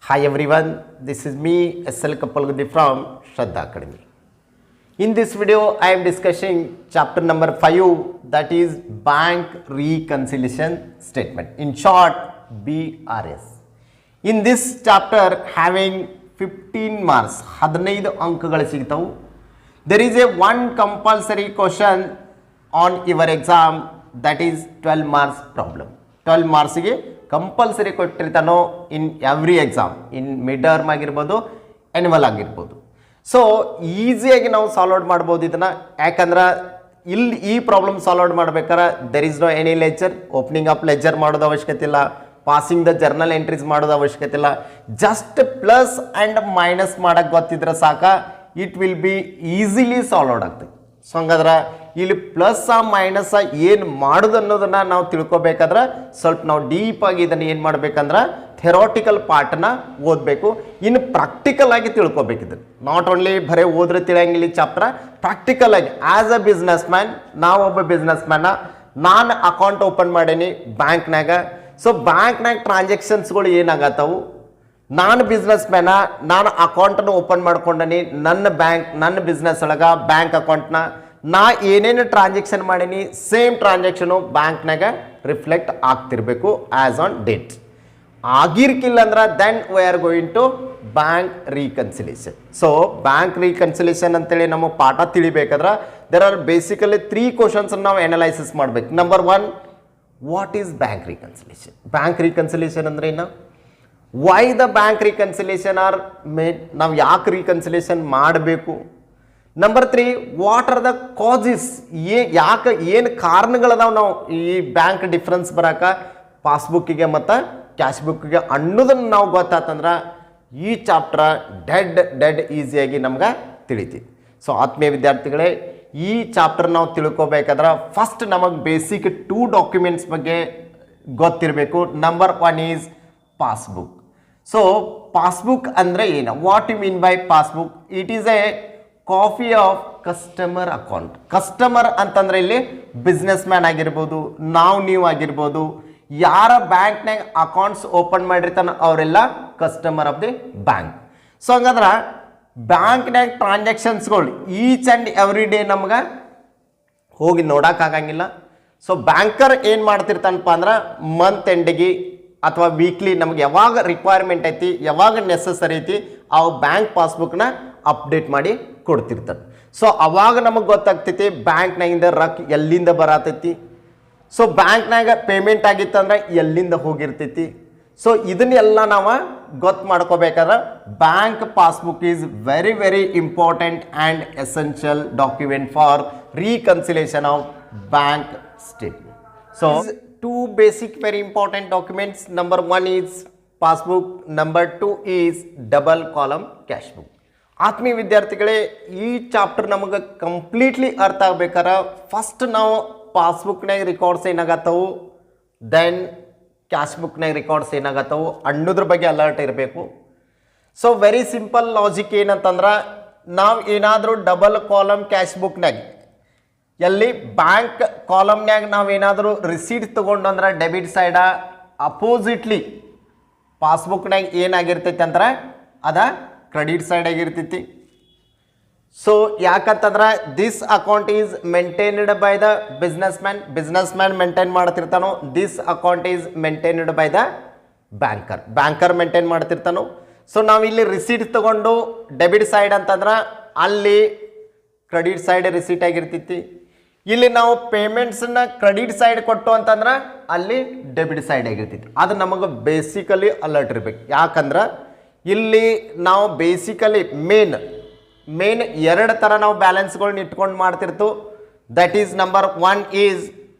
Hi everyone, this is me SL Kapalgudi from Shraddha Academy. In this video, I am discussing chapter number 5, that is Bank Reconciliation Statement. In short, BRS. In this chapter, having 15 marks, 15 ಅಂಕಗಳು ಸಿಗ್ತಾವು. There is a one compulsory question on your exam, that is 12 marks problem. 12 ಮಾರ್ಕ್ಸಿಗೆ compulsory ಕೊಟ್ಟಿರ್ತಾನೋ in every exam, in mid term ಆಗಿರ್ಬೋದು, annual ಆಗಿರ್ಬೋದು. So ಈಸಿಯಾಗಿ ನಾವು solve out ಮಾಡ್ಬೋದು ಇದನ್ನು. ಯಾಕಂದ್ರೆ ಇಲ್ಲಿ ಈ ಪ್ರಾಬ್ಲಮ್ ಸಾಲ್ವ್ ಔಟ್ ಮಾಡ್ಬೇಕಾದ್ರೆ there is no any ledger, opening up ledger ಮಾಡೋದು ಅವಶ್ಯಕತೆ ಇಲ್ಲ, ಪಾಸಿಂಗ್ ದ ಜರ್ನಲ್ ಎಂಟ್ರೀಸ್ ಮಾಡೋದು ಅವಶ್ಯಕತೆ ಇಲ್ಲ. ಜಸ್ಟ್ ಪ್ಲಸ್ ಆ್ಯಂಡ್ ಮೈನಸ್ ಮಾಡೋಕ್ಕೆ ಗೊತ್ತಿದ್ರೆ ಸಾಕ, it will be easily solve out ಆಗ್ತದೆ. ಸೊ ಹಂಗಾದ್ರೆ ಇಲ್ಲಿ ಪ್ಲಸ್ ಮೈನಸ್ ಏನು ಮಾಡೋದು ಅನ್ನೋದನ್ನು ನಾವು ತಿಳ್ಕೊಬೇಕಾದ್ರೆ ಸ್ವಲ್ಪ ನಾವು ಡೀಪಾಗಿ ಇದನ್ನು ಏನು ಮಾಡ್ಬೇಕಂದ್ರೆ ಥೆರಾಟಿಕಲ್ ಪಾರ್ಟನ್ನ ಓದಬೇಕು. ಇನ್ನು ಪ್ರಾಕ್ಟಿಕಲ್ ಆಗಿ ತಿಳ್ಕೊಬೇಕಿದ್ದು, ನಾಟ್ ಓನ್ಲಿ ಬರೀ ಓದ್ರೆ ತಿಳಿಯಂಗಿಲ್ಲ ಈ ಚಾಪ್ಟರ್. ಪ್ರಾಕ್ಟಿಕಲ್ ಆಗಿ ಆ್ಯಸ್ ಅ ಬಿಸ್ನೆಸ್ ಮ್ಯಾನ್, ನಾವೊಬ್ಬ ಬಿಸ್ನೆಸ್ ಮ್ಯಾನ, ನಾನು ಅಕೌಂಟ್ ಓಪನ್ ಮಾಡೀನಿ ಬ್ಯಾಂಕ್ನಾಗ. ಸೊ ಬ್ಯಾಂಕ್ನಾಗ ಟ್ರಾನ್ಸಾಕ್ಷನ್ಸ್ಗಳು ಏನಾಗತ್ತವು, ನಾನು ಬಿಸ್ನೆಸ್ ಮ್ಯಾನ, ನಾನು ಅಕೌಂಟನ್ನು ಓಪನ್ ಮಾಡ್ಕೊಂಡನಿ ನನ್ನ ಬಿಸ್ನೆಸ್ ಒಳಗೆ ಬ್ಯಾಂಕ್ ಅಕೌಂಟ್ನ ನಾ ಏನೇನು ಟ್ರಾನ್ಸಾಕ್ಷನ್ ಮಾಡೀನಿ ಸೇಮ್ ಟ್ರಾನ್ಸಾಕ್ಷನು ಬ್ಯಾಂಕ್ನಾಗ ರಿಫ್ಲೆಕ್ಟ್ ಆಗ್ತಿರ್ಬೇಕು ಆ್ಯಸ್ ಆನ್ ಡೇಟ್. ಆಗಿರ್ಕಿಲ್ಲ ಅಂದ್ರೆ then we are going to bank reconciliation. So bank reconciliation ಅಂತೇಳಿ ನಮಗೆ ಪಾಠ ತಿಳಿಬೇಕಾದ್ರೆ ದೆರ್ ಆರ್ ಬೇಸಿಕಲಿ 3 ಕ್ವಶನ್ಸ್ ನಾವು ಅನಲೈಸಿಸ್ ಮಾಡ್ಬೇಕು. Number 1, what is bank reconciliation? Bank reconciliation ಅಂದ್ರೆ ಏನು? Why the bank reconciliation are made? ನಾವು ಯಾಕೆ ರೀಕನ್ಸಿಲೇಷನ್ ಮಾಡಬೇಕು? Number 3, what are the causes? ಯಾಕೆ ಏನು ಕಾರಣಗಳದಾವ ನಾವು ಈ ಬ್ಯಾಂಕ್ ಡಿಫ್ರೆನ್ಸ್ ಬರಾಕ ಪಾಸ್ಬುಕ್ಕಿಗೆ ಮತ್ತು ಕ್ಯಾಶ್ ಬುಕ್ಕಿಗೆ ಅನ್ನೋದನ್ನು ನಾವು ಗೊತ್ತಾತಂದ್ರೆ ಈ ಚಾಪ್ಟರ್ ಡೆಡ್ ಈಸಿಯಾಗಿ ನಮ್ಗೆ ತಿಳಿತೀವಿ. ಸೊ ಆತ್ಮೀಯ ವಿದ್ಯಾರ್ಥಿಗಳೇ, ಈ ಚಾಪ್ಟರ್ ನಾವು ತಿಳ್ಕೊಬೇಕಾದ್ರೆ ಫಸ್ಟ್ ನಮಗೆ ಬೇಸಿಕ್ 2 ಡಾಕ್ಯುಮೆಂಟ್ಸ್ ಬಗ್ಗೆ ಗೊತ್ತಿರಬೇಕು. Number 1 is passbook. So passbook ಅಂದರೆ ಏನು? What you mean by passbook? It is a copy of customer account. Customer ಅಂತಂದ್ರೆ ಇಲ್ಲಿ ಬಿಸ್ನೆಸ್ ಮ್ಯಾನ್ ಆಗಿರ್ಬೋದು, ನೀವು ಆಗಿರ್ಬೋದು, ಯಾರ ಬ್ಯಾಂಕ್ನಾಗ ಅಕೌಂಟ್ಸ್ ಓಪನ್ ಮಾಡಿರ್ತಾನ ಅವರೆಲ್ಲ customer of the bank. So ಹಂಗಂದ್ರೆ ಬ್ಯಾಂಕ್ನಾಗ ಟ್ರಾನ್ಸಾಕ್ಷನ್ಸ್ಗಳು ಈಚ್ ಆ್ಯಂಡ್ ಎವ್ರಿ ಡೇ ನಮ್ಗೆ ಹೋಗಿ ನೋಡೋಕ್ಕಾಗಂಗಿಲ್ಲ. ಸೊ ಬ್ಯಾಂಕರ್ ಏನು ಮಾಡ್ತಿರ್ತಾನಪ್ಪ ಅಂದ್ರೆ ಮಂತ್ ಎಂಡಿಗೆ ಅಥವಾ ವೀಕ್ಲಿ ನಮ್ಗೆ ಯಾವಾಗ ರಿಕ್ವೈರ್ಮೆಂಟ್ ಐತಿ, ಯಾವಾಗ ನೆಸಸರಿ ಐತಿ, ಆ ಬ್ಯಾಂಕ್ ಪಾಸ್ಬುಕ್ನ ಅಪ್ಡೇಟ್ ಮಾಡಿ ಕೊಡ್ತಿರ್ತಾರೆ. ಸೊ ಅವಾಗ ನಮಗೆ ಗೊತ್ತಾಗ್ತೈತಿ ಬ್ಯಾಂಕ್ನಾಗಿಂದ ರೊಕ್ಕ ಎಲ್ಲಿಂದ ಬರತೈತಿ. ಸೊ ಬ್ಯಾಂಕ್ನಾಗ ಪೇಮೆಂಟ್ ಆಗಿತ್ತಂದ್ರೆ ಎಲ್ಲಿಂದ ಹೋಗಿರ್ತೈತಿ. ಸೊ ಇದನ್ನೆಲ್ಲ ನಾವು ಗೊತ್ತು ಮಾಡ್ಕೋಬೇಕಾದ್ರೆ bank passbook is very very important and essential document for reconciliation of bank statement. So 2 basic very important documents. Number 1 is passbook, number 2 is double column cash book. ಆತ್ಮೀಯ ವಿದ್ಯಾರ್ಥಿಗಳೇ, ಈ chapter ನಮಗೆ completely ಅರ್ಥ ಆಗ್ಬೇಕಾರೆ first ನಾವು ಪಾಸ್ಬುಕ್ನಾಗ records ಏನಾಗತ್ತವು, then cash ಬುಕ್ನಾಗ records ಏನಾಗತ್ತವು ಅನ್ನೋದ್ರ ಬಗ್ಗೆ alert ಇರಬೇಕು. So very simple logic ಏನಂತಂದ್ರೆ, ನಾವು ಏನಾದರೂ ಡಬಲ್ ಕಾಲಮ್ ಕ್ಯಾಶ್ ಬುಕ್ನಾಗ ಎಲ್ಲಿ ಬ್ಯಾಂಕ್ ಕಾಲಮ್ನ್ಯಾಗ ನಾವೇನಾದರೂ ರಿಸೀಟ್ ತೊಗೊಂಡು ಡೆಬಿಟ್ ಸೈಡ ಅಪೋಸಿಟ್ಲಿ ಪಾಸ್ಬುಕ್ನಾಗ ಏನಾಗಿರ್ತೈತಿ ಅಂದ್ರೆ ಅದ ಕ್ರೆಡಿಟ್ ಸೈಡ್ ಆಗಿರ್ತೈತಿ. ಸೊ ಯಾಕಂತಂದ್ರೆ this account is maintained by the business man maintain ಮಾಡ್ತಿರ್ತಾನೋ, this account is maintained by the banker maintain ಮಾಡ್ತಿರ್ತಾನೋ. ಸೊ ನಾವಿಲ್ಲಿ ರಿಸೀಟ್ ತೊಗೊಂಡು ಡೆಬಿಟ್ ಸೈಡ್ ಅಂತಂದ್ರೆ ಅಲ್ಲಿ ಕ್ರೆಡಿಟ್ ಸೈಡ್ ರಿಸೀಟ್ ಆಗಿರ್ತೈತಿ. ಇಲ್ಲಿ ನಾವು ಪೇಮೆಂಟ್ಸನ್ನ ಕ್ರೆಡಿಟ್ ಸೈಡ್ ಕೊಟ್ಟು ಅಂತಂದ್ರೆ ಅಲ್ಲಿ ಡೆಬಿಟ್ ಸೈಡ್ ಆಗಿರ್ತೈತಿ. ಅದು ನಮಗೆ ಬೇಸಿಕಲಿ ಅಲರ್ಟ್ ಇರ್ಬೇಕು. ಯಾಕಂದ್ರೆ ಇಲ್ಲಿ ನಾವು ಬೇಸಿಕಲಿ ಮೇನ್ 2 ಥರ ನಾವು ಬ್ಯಾಲೆನ್ಸ್ಗಳನ್ನ ಇಟ್ಕೊಂಡು ಮಾಡ್ತಿರ್ತು. That is number 1 is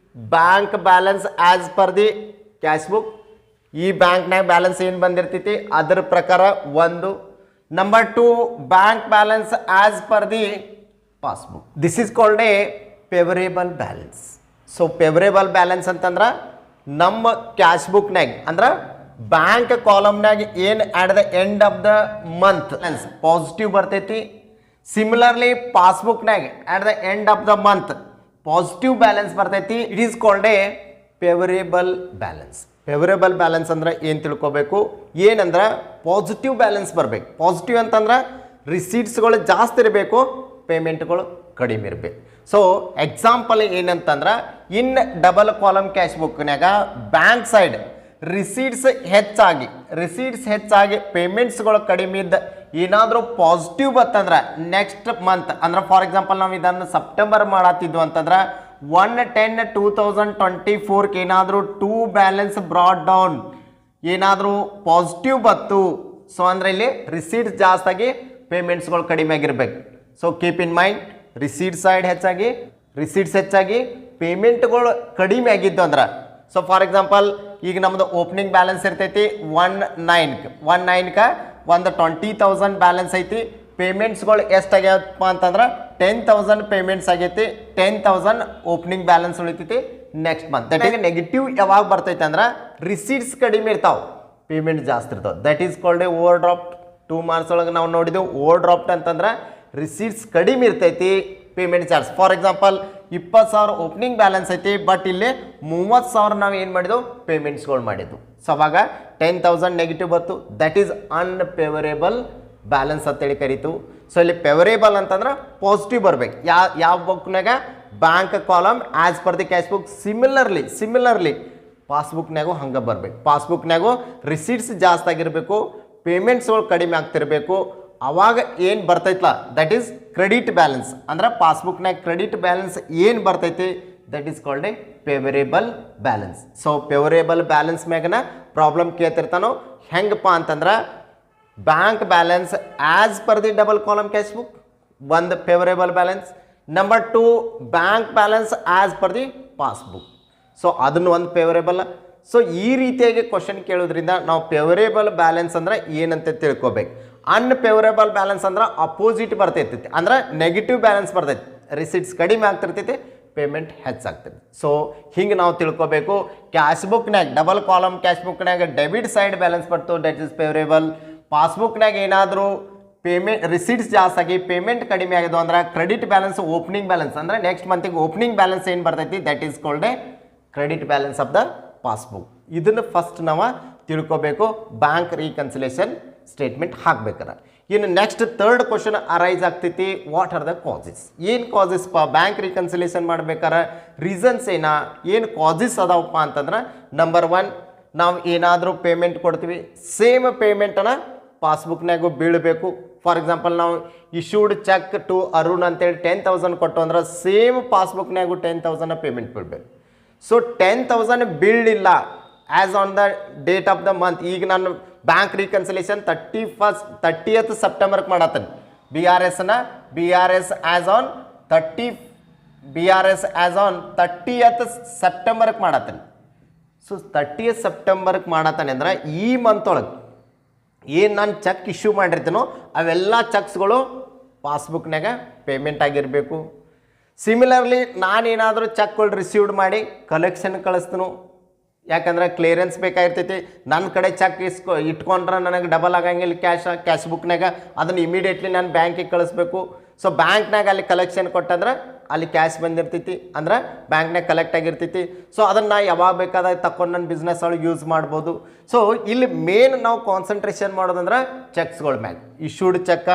bank balance as per the cash book. ಈ ಬ್ಯಾಂಕ್ನಾಗ ಬ್ಯಾಲೆನ್ಸ್ ಏನು ಬಂದಿರ್ತೈತಿ ಅದರ ಪ್ರಕಾರ 1. Number 2, bank balance as per the passbook. This is called a favourable balance. So favourable balance ಅಂತಂದ್ರೆ ನಮ್ಮ ಕ್ಯಾಶ್ ಬುಕ್ನಾಗ ಅಂದ್ರೆ ಬ್ಯಾಂಕ್ ಕಾಲಮ್ನಾಗ ಏನು at the end of the month positive ಬರ್ತೈತಿ. ಸಿಮಿಲರ್ಲಿ ಪಾಸ್ಬುಕ್ನಾಗ at the end of the month positive balance ಬರ್ತೈತಿ. It is called a favourable balance. Favourable balance ಅಂದ್ರೆ ಏನು ತಿಳ್ಕೊಬೇಕು, ಏನಂದ್ರೆ ಪಾಸಿಟಿವ್ ಬ್ಯಾಲೆನ್ಸ್ ಬರಬೇಕು. ಪಾಸಿಟಿವ್ ಅಂತಂದ್ರೆ ರಿಸೀಟ್ಸ್ಗಳು ಜಾಸ್ತಿ ಇರಬೇಕು, ಪೇಮೆಂಟ್ಗಳು ಕಡಿಮೆ ಇರಬೇಕು. ಸೊ ಎಕ್ಸಾಂಪಲ್ ಏನಂತಂದ್ರೆ ಇನ್ ಡಬಲ್ ಕಾಲಮ್ ಕ್ಯಾಶ್ ಬುಕ್ನಾಗ ಬ್ಯಾಂಕ್ ಸೈಡ್ ರಿಸೀಟ್ಸ್ ಹೆಚ್ಚಾಗಿ ಪೇಮೆಂಟ್ಸ್ಗಳು ಕಡಿಮೆ ಇದ್ದ ಏನಾದರೂ ಪಾಸಿಟಿವ್ ಬತ್ತಂದ್ರೆ ನೆಕ್ಸ್ಟ್ ಮಂತ್ ಅಂದ್ರೆ ಫಾರ್ ಎಕ್ಸಾಂಪಲ್ ನಾವು ಇದನ್ನು ಸೆಪ್ಟೆಂಬರ್ ಮಾಡತ್ತಿದ್ವು ಅಂತಂದ್ರೆ 1/10/2024 ಏನಾದರೂ ಟೂ ಬ್ಯಾಲೆನ್ಸ್ ಬ್ರಾಡ್ ಡೌನ್ ಏನಾದರೂ ಪಾಸಿಟಿವ್ ಬತ್ತು, ಸೊ ಅಂದ್ರೆ ಇಲ್ಲಿ ರಿಸೀಟ್ಸ್ ಜಾಸ್ತಿಯಾಗಿ ಪೇಮೆಂಟ್ಸ್ಗಳು ಕಡಿಮೆ ಆಗಿರ್ಬೇಕು. So keep in mind, receipts ಹೆಚ್ಚಾಗಿ ಪೇಮೆಂಟ್ಗಳು ಕಡಿಮೆ ಆಗಿದ್ದು ಅಂದ್ರೆ, ಸೊ ಫಾರ್ ಎಕ್ಸಾಂಪಲ್ ಈಗ ನಮ್ದು ಓಪನಿಂಗ್ ಬ್ಯಾಲೆನ್ಸ್ ಇರ್ತೈತಿ 19ಕ್ಕೆ ಒಂದು 20,000 ಬ್ಯಾಲೆನ್ಸ್ ಐತಿ, ಪೇಮೆಂಟ್ಸ್ಗಳು ಎಷ್ಟಾಗ್ಯಪ್ಪ ಅಂತಂದ್ರೆ 10,000 ಪೇಮೆಂಟ್ಸ್ ಆಗೈತಿ, 10,000 ಓಪನಿಂಗ್ ಬ್ಯಾಲೆನ್ಸ್ ಉಳಿತೈತಿ next month. That is negative ಯಾವಾಗ ಬರ್ತೈತೆ ಅಂದ್ರೆ ರಿಸೀಟ್ಸ್ ಕಡಿಮೆ ಇರ್ತಾವೆ, ಪೇಮೆಂಟ್ ಜಾಸ್ತಿ ಇರ್ತಾವೆ. That is called a overdraft. 2 marks ಒಳಗೆ ನಾವು ನೋಡಿದೆವು ಓವರ್ ಡ್ರಾಫ್ಟ್ ಅಂತಂದ್ರೆ ರಿಸೀಟ್ಸ್ ಕಡಿಮೆ ಇರ್ತೈತಿ, payment charge. For example 20,000 opening balance ಐತಿ, ಬಟ್ ಇಲ್ಲಿ 30,000 ನಾವು ಏನು ಮಾಡಿದೆವು ಪೇಮೆಂಟ್ಸ್ಗಳು ಮಾಡಿದ್ವು. ಸೊ ಅವಾಗ 10,000 ನೆಗೆಟಿವ್ ಬತ್ತು, ದಟ್ ಈಸ್ ಅನ್ಫೇವರೇಬಲ್ ಬ್ಯಾಲೆನ್ಸ್ ಅಂತೇಳಿ ಕರೀತು. ಸೊ ಇಲ್ಲಿ ಫೇವರೇಬಲ್ ಅಂತಂದ್ರೆ ಪಾಸಿಟಿವ್ ಬರ್ಬೇಕು. ಯಾವ ಬುಕ್ನಾಗ bank column as per the cash book. Similarly ಪಾಸ್ಬುಕ್ನಾಗೂ ಹಂಗೆ ಬರ್ಬೇಕು. ಪಾಸ್ಬುಕ್ನಾಗೂ ರಿಸೀಟ್ಸ್ ಜಾಸ್ತಿ ಆಗಿರಬೇಕು, ಪೇಮೆಂಟ್ಸ್ಗಳು ಕಡಿಮೆ ಆಗ್ತಿರ್ಬೇಕು. ಅವಾಗ ಏನು ಬರ್ತೈತಲ್ಲ ದಟ್ ಈಸ್ ಕ್ರೆಡಿಟ್ ಬ್ಯಾಲೆನ್ಸ್. ಅಂದ್ರೆ ಪಾಸ್ಬುಕ್ನಾಗ ಕ್ರೆಡಿಟ್ ಬ್ಯಾಲೆನ್ಸ್ ಏನು ಬರ್ತೈತಿ that is called a favourable balance. So favourable balance ಮ್ಯಾಗನ ಪ್ರಾಬ್ಲಮ್ ಕೇಳ್ತಿರ್ತಾನೋ ಹೆಂಗಪ್ಪ ಅಂತಂದ್ರೆ bank balance as per the double column cash book ಒಂದು favourable balance, number 2 bank balance as per the passbook. So ಅದನ್ನು ಒಂದು favourable. So ಈ ರೀತಿಯಾಗಿ question ಕೇಳೋದ್ರಿಂದ ನಾವು ಫೇವರೇಬಲ್ ಬ್ಯಾಲೆನ್ಸ್ ಅಂದ್ರೆ ಏನಂತ ತಿಳ್ಕೊಬೇಕು. ಅನ್ಫೇವರೇಬಲ್ ಬ್ಯಾಲೆನ್ಸ್ ಅಂದ್ರೆ ಅಪೋಸಿಟ್ ಬರ್ತೈತಿ, ಅಂದ್ರೆ ನೆಗೆಟಿವ್ ಬ್ಯಾಲೆನ್ಸ್ ಬರ್ತೈತಿ, ರಿಸೀಟ್ಸ್ ಕಡಿಮೆ ಆಗ್ತಿರ್ತೈತಿ, ಪೇಮೆಂಟ್ ಹೆಚ್ಚಾಗ್ತದೆ. ಸೊ ಹಿಂಗೆ ನಾವು ತಿಳ್ಕೊಬೇಕು. ಕ್ಯಾಶ್ ಬುಕ್ನಾಗ ಡಬಲ್ ಕಾಲಮ್ ಕ್ಯಾಶ್ ಬುಕ್ನಾಗ ಡೆಬಿಟ್ ಸೈಡ್ ಬ್ಯಾಲೆನ್ಸ್ ಬರ್ತು, ದಟ್ ಈಸ್ ಫೇವರೇಬಲ್. ಪಾಸ್ಬುಕ್ನಾಗ ಏನಾದರೂ ರಿಸೀಟ್ಸ್ ಜಾಸ್ತಿ ಆಗಿ ಪೇಮೆಂಟ್ ಕಡಿಮೆ ಆಗಿದ್ದು ಅಂದ್ರೆ ಕ್ರೆಡಿಟ್ ಬ್ಯಾಲೆನ್ಸ್ ಓಪನಿಂಗ್ ಬ್ಯಾಲೆನ್ಸ್ ಅಂದ್ರೆ ನೆಕ್ಸ್ಟ್ ಮಂತಿಗೆ ಓಪನಿಂಗ್ ಬ್ಯಾಲೆನ್ಸ್ ಏನು ಬರ್ತೈತಿ that is called a credit balance of the passbook. ಇದನ್ನು ಫಸ್ಟ್ ನಾವು ತಿಳ್ಕೊಬೇಕು ಬ್ಯಾಂಕ್ ರೀಕನ್ಸಿಲೇಷನ್ ಸ್ಟೇಟ್ಮೆಂಟ್ ಹಾಕ್ಬೇಕಾರೆ. ಇನ್ನು ನೆಕ್ಸ್ಟ್ ಥರ್ಡ್ ಕ್ವಶನ್ ಅರೈಸ್ ಆಗ್ತೈತಿ, ವಾಟ್ ಆರ್ ದ ಕಾಸಸ್. ಏನು ಕಾಸಸ್ ಬ್ಯಾಂಕ್ ರೀಕನ್ಸಿಲೇಷನ್ ಮಾಡ್ಬೇಕಾರೆ ರೀಸನ್ಸ್ ಏನು ಕಾಸಸ್ ಅದಾವಪ್ಪ ಅಂತಂದ್ರೆ ನಂಬರ್ 1 ನಾವು ಏನಾದರೂ ಪೇಮೆಂಟ್ ಕೊಡ್ತೀವಿ, ಸೇಮ್ ಪೇಮೆಂಟನ್ನು ಪಾಸ್ಬುಕ್ನಾಗೂ ಬೀಳಬೇಕು. ಫಾರ್ ಎಕ್ಸಾಂಪಲ್ ನಾವು ಇಶ್ಯೂಡ್ ಚೆಕ್ ಟು ಅರುಣ್ ಅಂತೇಳಿ 10,000 ಕೊಟ್ಟು ಅಂದ್ರೆ ಸೇಮ್ ಪಾಸ್ಬುಕ್ನಾಗೂ 10,000 ಪೇಮೆಂಟ್ ಬೀಳಬೇಕು. ಸೊ 10,000 ಬೀಳಿಲ್ಲ as on the date of the month. ಈಗ ನಾನು ಬ್ಯಾಂಕ್ ರೀಕನ್ಸಿಲೇಷನ್ 30th ಸೆಪ್ಟೆಂಬರ್ಗೆ ಮಾಡತ್ತೇನೆ. B R S as on 30th ಸೆಪ್ಟೆಂಬರ್ಗೆ ಮಾಡತ್ತೇನೆ. ಸೊ 30th ಸೆಪ್ಟೆಂಬರ್ಗೆ ಮಾಡತ್ತಾನೆ ಅಂದ್ರೆ ಈ ಮಂತ್ ಒಳಗೆ ಏನು ನಾನು ಚೆಕ್ ಇಶ್ಯೂ ಮಾಡಿರ್ತೀನೋ ಅವೆಲ್ಲ ಚೆಕ್ಸ್ಗಳು ಪಾಸ್ಬುಕ್ನಾಗ ಪೇಮೆಂಟ್ ಆಗಿರಬೇಕು. ಸಿಮಿಲರ್ಲಿ ನಾನೇನಾದರೂ ಚೆಕ್ಗಳು ರಿಸೀವ್ಡ್ ಮಾಡಿ ಕಲೆಕ್ಷನ್ ಕಳಿಸ್ತೀನೋ, ಯಾಕಂದ್ರೆ ಕ್ಲಿಯರೆನ್ಸ್ ಬೇಕಾಗಿರ್ತೈತಿ. ನನ್ನ ಕಡೆ ಚೆಕ್ ಇಟ್ಕೊಂಡ್ರೆ ನನಗೆ ಡಬಲ್ ಆಗಂಗಿಲ್ಲ ಕ್ಯಾಶ್ ಬುಕ್ನಾಗ, ಅದನ್ನು ಇಮಿಡಿಯೇಟ್ಲಿ ನಾನು ಬ್ಯಾಂಕಿಗೆ ಕಳಿಸ್ಬೇಕು. ಸೊ ಬ್ಯಾಂಕ್ನಾಗ ಅಲ್ಲಿ ಕಲೆಕ್ಷನ್ ಕೊಟ್ಟಂದ್ರೆ ಅಲ್ಲಿ ಕ್ಯಾಶ್ ಬಂದಿರ್ತೈತಿ, ಅಂದ್ರೆ ಬ್ಯಾಂಕ್ನಾಗ ಕಲೆಕ್ಟ್ ಆಗಿರ್ತೈತಿ. ಸೊ ಅದನ್ನು ಯಾವಾಗ ಬೇಕಾದಾಗ ತಗೊಂಡು ನನ್ನ ಬಿಸ್ನೆಸ್ ಒಳಗೆ ಯೂಸ್ ಮಾಡ್ಬೋದು. ಸೊ ಇಲ್ಲಿ ಮೇನ್ ನಾವು ಕಾನ್ಸಂಟ್ರೇಷನ್ ಮಾಡೋದಂದ್ರೆ ಚೆಕ್ಸ್ಗಳ ಮ್ಯಾಗ, ಇಶ್ಯೂಡ್ ಚೆಕ್ಕ,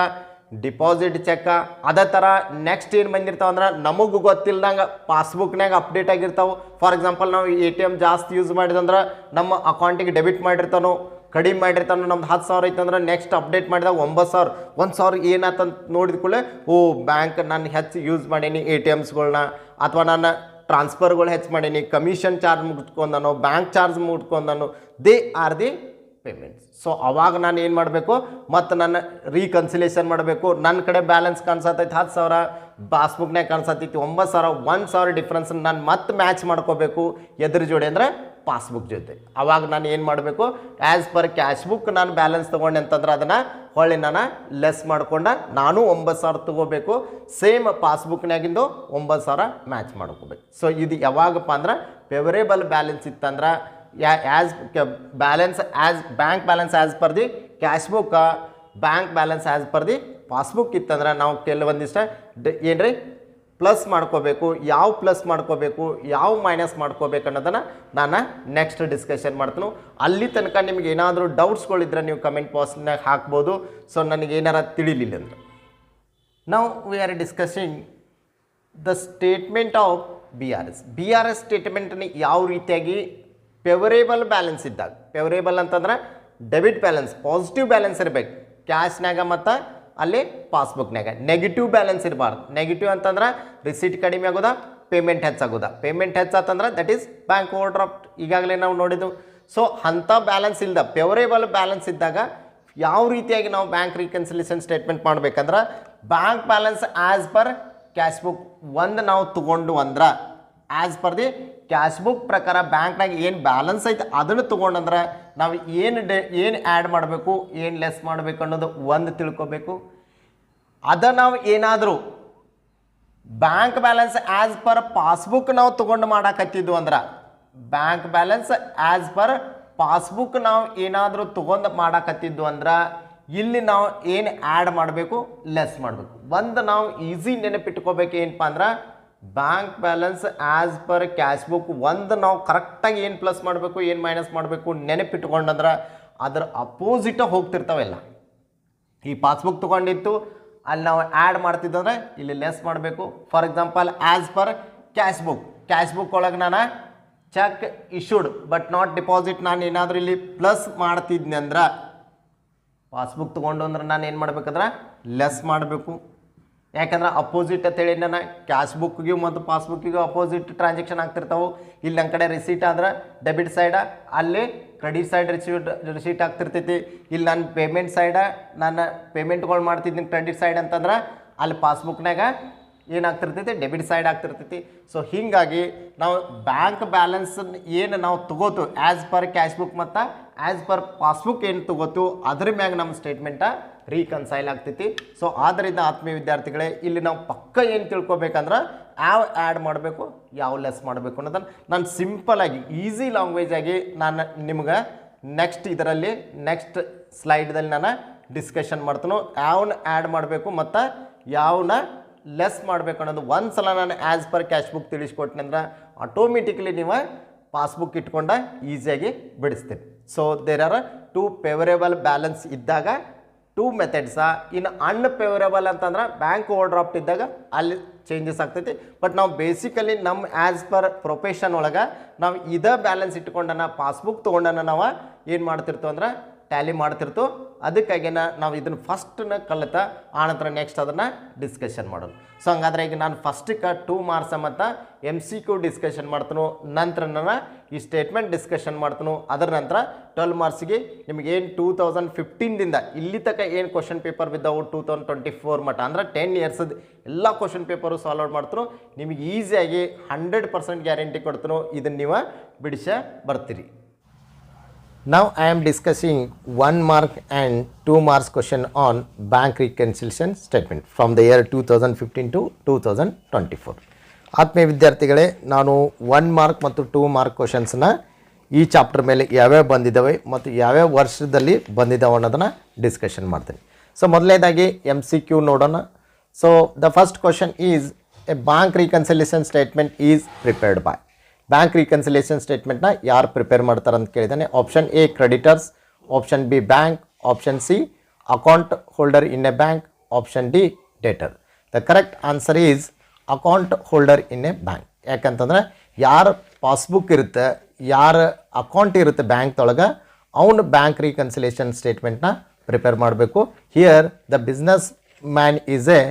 ಡಿಪಾಸಿಟ್ ಚೆಕ್ಕ. ಅದೇ ಥರ ನೆಕ್ಸ್ಟ್ ಏನು ಬಂದಿರ್ತಾವೆ ಅಂದ್ರೆ ನಮಗೆ ಗೊತ್ತಿಲ್ದಂಗೆ ಪಾಸ್ಬುಕ್ನಾಗ ಅಪ್ಡೇಟ್ ಆಗಿರ್ತಾವೆ. ಫಾರ್ ಎಕ್ಸಾಂಪಲ್ ನಾವು ATM ಜಾಸ್ತಿ ಯೂಸ್ ಮಾಡಿದಂದ್ರೆ ನಮ್ಮ ಅಕೌಂಟಿಗೆ ಡೆಬಿಟ್ ಮಾಡಿರ್ತಾನೋ, ಕಡಿಮೆ ಮಾಡಿರ್ತಾನೋ. ನಮ್ದು 10,000 ಐತಂದ್ರೆ ನೆಕ್ಸ್ಟ್ ಅಪ್ಡೇಟ್ ಮಾಡಿದಾಗ 9,000 1,000 ಏನಾತಂತ ನೋಡಿದ ಕೂಡಲೇ ಬ್ಯಾಂಕ್ ನಾನು ಹೆಚ್ಚು ಯೂಸ್ ಮಾಡೀನಿ ATMಸ್ಗಳನ್ನ, ಅಥವಾ ನಾನು ಟ್ರಾನ್ಸ್ಫರ್ಗಳು ಹೆಚ್ಚು ಮಾಡೀನಿ, ಕಮಿಷನ್ ಚಾರ್ಜ್ ಮುಟ್ಕೊಂಡನು, ಬ್ಯಾಂಕ್ ಚಾರ್ಜ್ ಮುಟ್ಕೊಂಡನು, they are the payments. So ಅವಾಗ ನಾನು ಏನು ಮಾಡಬೇಕು, ಮತ್ತು ನನ್ನ ರೀಕನ್ಸಿಲೇಷನ್ ಮಾಡಬೇಕು. ನನ್ನ ಕಡೆ ಬ್ಯಾಲೆನ್ಸ್ ಕಾಣಿಸತೈತಿ 10,000, ಪಾಸ್ಬುಕ್ನಾಗ ಕಾಣಿಸತೈತಿ 9,000, 1,000 ಡಿಫ್ರೆನ್ಸ್ ನಾನು ಮತ್ತೆ ಮ್ಯಾಚ್ ಮಾಡ್ಕೋಬೇಕು. ಎದ್ರ ಜೋಡಿ ಅಂದರೆ ಪಾಸ್ಬುಕ್ ಜೊತೆ. ಅವಾಗ ನಾನು ಏನು ಮಾಡಬೇಕು, ಆ್ಯಸ್ ಪರ್ ಕ್ಯಾಶ್ ಬುಕ್ ನಾನು ಬ್ಯಾಲೆನ್ಸ್ ತೊಗೊಂಡೆ ಅಂತಂದ್ರೆ ಅದನ್ನು ಹೊಳ್ಳಿ ನಾನು ಲೆಸ್ ಮಾಡ್ಕೊಂಡು ನಾನು 9,000 ತೊಗೋಬೇಕು. ಸೇಮ್ ಪಾಸ್ಬುಕ್ನಾಗಿಂದು 9,000 ಮ್ಯಾಚ್ ಮಾಡ್ಕೋಬೇಕು. ಸೊ ಇದು ಯಾವಾಗಪ್ಪ ಅಂದ್ರೆ ಫೇವರೇಬಲ್ ಬ್ಯಾಲೆನ್ಸ್ ಇತ್ತಂದ್ರೆ as balance as bank balance as per the cash book, bank balance as per the passbook ಇತ್ತಂದ್ರೆ ನಾವು ಕೆಲವೊಂದಿಷ್ಟ ಏನ್ರಿ ಪ್ಲಸ್ ಮಾಡ್ಕೋಬೇಕು, ಯಾವ ಪ್ಲಸ್ ಮಾಡ್ಕೋಬೇಕು, ಯಾವ ಮೈನಸ್ ಮಾಡ್ಕೋಬೇಕು ಅನ್ನೋದನ್ನು ನಾನು ನೆಕ್ಸ್ಟ್ ಡಿಸ್ಕಷನ್ ಮಾಡ್ತೀನಿ. ಅಲ್ಲಿ ತನಕ ನಿಮ್ಗೆ ಏನಾದರೂ ಡೌಟ್ಸ್ಗಳಿದ್ರೆ ನೀವು ಕಮೆಂಟ್ ಬಾಕ್ಸ್ನಾಗ ಹಾಕ್ಬೋದು. ಸೊ ನನಗೇನಾರ ತಿಳಿಲಿಲ್ಲ ಅಂದ್ರೆ ನಾವು we are discussing the statement of B R S ಸ್ಟೇಟ್ಮೆಂಟನ್ನು ಯಾವ ರೀತಿಯಾಗಿ ಫೇವರೇಬಲ್ ಬ್ಯಾಲೆನ್ಸ್ ಇದ್ದಾಗ, ಫೇವರೇಬಲ್ ಅಂತಂದ್ರೆ ಡೆಬಿಟ್ ಬ್ಯಾಲೆನ್ಸ್, ಪಾಸಿಟಿವ್ ಬ್ಯಾಲೆನ್ಸ್ ಇರಬೇಕು ಕ್ಯಾಶ್ನಾಗ ಮತ್ತು ಅಲ್ಲಿ ಪಾಸ್ಬುಕ್ನಾಗ. ನೆಗೆಟಿವ್ ಬ್ಯಾಲೆನ್ಸ್ ಇರಬಾರ್ದು. ನೆಗೆಟಿವ್ ಅಂತಂದ್ರೆ ರಿಸೀಟ್ ಕಡಿಮೆ ಆಗೋದ, ಪೇಮೆಂಟ್ ಹೆಚ್ಚಾಗೋದ. ಪೇಮೆಂಟ್ ಹೆಚ್ಚಾತಂದ್ರೆ that is bank overdraft, ಈಗಾಗಲೇ ನಾವು ನೋಡಿದ್ದು. ಸೊ ಅಂಥ ಬ್ಯಾಲೆನ್ಸ್ ಇಲ್ಲದ ಫೇವರೇಬಲ್ ಬ್ಯಾಲೆನ್ಸ್ ಇದ್ದಾಗ ಯಾವ ರೀತಿಯಾಗಿ ನಾವು ಬ್ಯಾಂಕ್ ರೀಕನ್ಸಿಲೇಷನ್ ಸ್ಟೇಟ್ಮೆಂಟ್ ಮಾಡ್ಬೇಕಂದ್ರೆ bank balance as per cash book ಒಂದು ನಾವು ತೊಗೊಂಡು ಅಂದ್ರೆ as per the cash book ಪ್ರಕಾರ ಬ್ಯಾಂಕ್ನಾಗ ಏನು ಬ್ಯಾಲೆನ್ಸ್ ಐತೆ ಅದನ್ನು ತೊಗೊಂಡಂದ್ರೆ ನಾವು ಏನು ಆ್ಯಡ್ ಮಾಡಬೇಕು, ಏನು ಲೆಸ್ ಮಾಡಬೇಕು ಅನ್ನೋದು ಒಂದು ತಿಳ್ಕೊಬೇಕು. ಅದ ನಾವು ಏನಾದರೂ bank balance as per passbook ನಾವು ತೊಗೊಂಡು ಮಾಡಕತ್ತಿದ್ವು ಅಂದ್ರೆ, bank balance as per passbook ನಾವು ಏನಾದರೂ ತೊಗೊಂಡು ಮಾಡಕತ್ತಿದ್ದು ಅಂದ್ರೆ ಇಲ್ಲಿ ನಾವು ಏನು ಆ್ಯಡ್ ಮಾಡಬೇಕು, ಲೆಸ್ ಮಾಡಬೇಕು. ಒಂದು ನಾವು ಈಸಿ ನೆನಪಿಟ್ಕೋಬೇಕು ಏನಪ್ಪ ಅಂದ್ರೆ bank balance as per cash book ಒಂದು ನಾವು ಕರೆಕ್ಟಾಗಿ ಏನು ಪ್ಲಸ್ ಮಾಡಬೇಕು, ಏನು ಮೈನಸ್ ಮಾಡಬೇಕು ನೆನಪಿಟ್ಕೊಂಡಂದ್ರೆ ಅದರ ಅಪೋಸಿಟ ಹೋಗ್ತಿರ್ತಾವೆಲ್ಲ. ಈ ಪಾಸ್ಬುಕ್ ತೊಗೊಂಡಿತ್ತು ಅಲ್ಲಿ ನಾವು ಆ್ಯಡ್ ಮಾಡ್ತಿದ್ದಂದ್ರೆ ಇಲ್ಲಿ ಲೆಸ್ ಮಾಡಬೇಕು. For example as per cash book ಒಳಗೆ ನಾನು cheque issued but not deposit ನಾನು ಏನಾದರೂ ಇಲ್ಲಿ ಪ್ಲಸ್ ಮಾಡ್ತಿದ್ನಿ ಅಂದ್ರೆ ಪಾಸ್ಬುಕ್ ತೊಗೊಂಡು ಅಂದ್ರೆ ನಾನು ಏನು ಮಾಡ್ಬೇಕಂದ್ರೆ ಲೆಸ್ ಮಾಡಬೇಕು. ಯಾಕಂದ್ರೆ ಅಪೋಸಿಟ್ ಅಂತೇಳಿ ನಾನು ಕ್ಯಾಶ್ ಬುಕ್ಗಿಗೂ ಮತ್ತು ಪಾಸ್ಬುಕ್ಕಿಗೂ ಅಪೋಸಿಟ್ ಟ್ರಾನ್ಸಾಕ್ಷನ್ ಆಗ್ತಿರ್ತಾವೆ. ಇಲ್ಲಿ ನನ್ನ ಕಡೆ ರಿಸೀಟ್ ಆದ್ರೆ ಡೆಬಿಟ್ ಸೈಡ, ಅಲ್ಲಿ ಕ್ರೆಡಿಟ್ ಸೈಡ್ ರಿಸೀಟ್ ಆಗ್ತಿರ್ತೈತಿ. ಇಲ್ಲಿ ನಾನು ಪೇಮೆಂಟ್ ಸೈಡ ನಾನು ಪೇಮೆಂಟ್ಗಳು ಮಾಡ್ತಿದ್ದೀನಿ ಕ್ರೆಡಿಟ್ ಸೈಡ್ ಅಂತಂದ್ರೆ ಅಲ್ಲಿ ಪಾಸ್ಬುಕ್ನಾಗ ಏನಾಗ್ತಿರ್ತೈತಿ, ಡೆಬಿಟ್ ಸೈಡ್ ಆಗ್ತಿರ್ತೈತಿ. ಸೊ ಹೀಗಾಗಿ ನಾವು ಬ್ಯಾಂಕ್ ಬ್ಯಾಲೆನ್ಸ್ ಏನು ನಾವು ತಗೋತು ಆ್ಯಸ್ ಪರ್ ಕ್ಯಾಶ್ ಬುಕ್ ಮತ್ತು ಆ್ಯಸ್ ಪರ್ ಪಾಸ್ಬುಕ್ ಏನು ತಗೋತು ಅದ್ರ ಮ್ಯಾಗ ನಮ್ಮ ಸ್ಟೇಟ್ಮೆಂಟ ರೀಕನ್ಸೈಲ್ ಆಗ್ತೈತಿ. ಸೊ ಆದ್ದರಿಂದ ಆತ್ಮೀಯ ವಿದ್ಯಾರ್ಥಿಗಳೇ ಇಲ್ಲಿ ನಾವು ಪಕ್ಕ ಏನು ತಿಳ್ಕೊಬೇಕಂದ್ರೆ ಯಾವ ಆ್ಯಡ್ ಮಾಡಬೇಕು, ಯಾವ ಲೆಸ್ ಮಾಡಬೇಕು ಅನ್ನೋದನ್ನು ನಾನು ಸಿಂಪಲಾಗಿ ಈಸಿ ಲ್ಯಾಂಗ್ವೇಜಾಗಿ ನಾನು ನಿಮ್ಗೆ ನೆಕ್ಸ್ಟ್ ಸ್ಲೈಡ್ದಲ್ಲಿ ನಾನು ಡಿಸ್ಕಷನ್ ಮಾಡ್ತೀನಿ. ಯಾವನ್ನ ಆ್ಯಡ್ ಮಾಡಬೇಕು ಮತ್ತು ಯಾವನ್ನ ಲೆಸ್ ಮಾಡಬೇಕು ಅನ್ನೋದು ಒಂದು ಸಲ ನಾನು ಆ್ಯಸ್ ಪರ್ ಕ್ಯಾಶ್ ಬುಕ್ ತಿಳಿಸ್ಕೊಟ್ಟಿನಿ ಅಂದ್ರೆ ಆಟೋಮೆಟಿಕ್ಲಿ ನೀವು ಪಾಸ್ಬುಕ್ ಇಟ್ಕೊಂಡ ಈಸಿಯಾಗಿ ಬಿಡಿಸ್ತೀನಿ. So there are two favourable balance ಇದ್ದಾಗ ಟೂ ಮೆಥಡ್ಸ. ಇನ್ನು ಅನ್ಫೇವರೇಬಲ್ ಅಂತಂದ್ರೆ ಬ್ಯಾಂಕ್ ಓವರ್ ಡ್ರಾಫ್ಟ್ ಇದ್ದಾಗ ಅಲ್ಲಿ ಚೇಂಜಸ್ ಆಗ್ತೈತಿ. ಬಟ್ ನಾವು ಬೇಸಿಕಲಿ ನಮ್ಮ ಆ್ಯಸ್ ಪರ್ ಪ್ರೊಫೆಷನ್ ಒಳಗೆ ನಾವು ಇದೇ ಬ್ಯಾಲೆನ್ಸ್ ಇಟ್ಕೊಂಡನ ಪಾಸ್ಬುಕ್ ತೊಗೊಂಡನ ನಾವು ಏನು ಮಾಡ್ತಿರ್ತೋ ಅಂದ್ರೆ ಟ್ಯಾಲಿ ಮಾಡ್ತಿರ್ತು. ಅದಕ್ಕಾಗಿನ ನಾವು ಇದನ್ನು ಫಸ್ಟನ್ನ ಕಲಿತ ಆನಂತರ ನೆಕ್ಸ್ಟ್ ಅದನ್ನು ಡಿಸ್ಕಷನ್ ಮಾಡೋದು. ಸೊ ಹಂಗಾದ್ರೆ ಈಗ ನಾನು ಫಸ್ಟಿಗೆ 2 ಮಾರ್ಕ್ಸ್ ಮತ್ತು MCQ ಡಿಸ್ಕಷನ್ ಮಾಡ್ತೀನಿ. ನಂತರ ನಾನು ಈ ಸ್ಟೇಟ್ಮೆಂಟ್ ಡಿಸ್ಕಷನ್ ಮಾಡ್ತೀನಿ. ಅದರ ನಂತರ 12 ಮಾರ್ಕ್ಸಿಗೆ ನಿಮಗೇನು 2015ದಿಂದ ಇಲ್ಲಿ ತನಕ ಏನು ಕ್ವಶನ್ ಪೇಪರ್ ಬಿದ್ದಾವು 2024 ಮಟ್ಟ ಅಂದ್ರೆ 10 ಇಯರ್ಸದ ಎಲ್ಲ ಕ್ವಶನ್ ಪೇಪರು ಸಾಲ್ವ್ ಔಟ್ ಮಾಡ್ತೀನಿ. ನಿಮಗೆ ಈಸಿಯಾಗಿ 100% ಗ್ಯಾರಂಟಿ ಕೊಡ್ತೀನಿ, ಇದನ್ನು ನೀವು ಬಿಡಿಸ ಬರ್ತೀರಿ. Now I am discussing 1 mark and 2 marks question on bank reconciliation statement from the year 2015 to 2024. ಆತ್ಮೀಯ ವಿದ್ಯಾರ್ಥಿಗಳೇ, ನಾನು 1 ಮಾರ್ಕ್ ಮತ್ತು 2 ಮಾರ್ಕ್ ಕ್ವಶನ್ಸ್ನ ಈ ಚಾಪ್ಟರ್ ಮೇಲೆ ಯಾವ್ಯಾವ ಬಂದಿದ್ದಾವೆ ಮತ್ತು ಯಾವ್ಯಾವ ವರ್ಷದಲ್ಲಿ ಬಂದಿದ್ದಾವೆ ಅನ್ನೋದನ್ನು ಡಿಸ್ಕಷನ್ ಮಾಡ್ತೀನಿ. ಸೊ ಮೊದಲನೇದಾಗಿ MCQ ನೋಡೋಣ. So the first question is a bank reconciliation statement is prepared by. Bank reconciliation ಸ್ಟೇಟ್ಮೆಂಟ್ನ ಯಾರು ಪ್ರಿಪೇರ್ ಮಾಡ್ತಾರೆ ಅಂತ ಕೇಳಿದ್ದಾನೆ. Option A creditors, option B bank, option C account holder in a bank, option D debtor. The correct answer is account holder in a bank. ಯಾಕಂತಂದ್ರೆ ಯಾರು passbook ಇರುತ್ತೆ, ಯಾರ account ಇರುತ್ತೆ ಬ್ಯಾಂಕ್ದೊಳಗೆ ಅವನು ಬ್ಯಾಂಕ್ ರಿಕನ್ಸಿಲೇಷನ್ ಸ್ಟೇಟ್ಮೆಂಟ್ನ ಪ್ರಿಪೇರ್ ಮಾಡಬೇಕು. Here the business man is a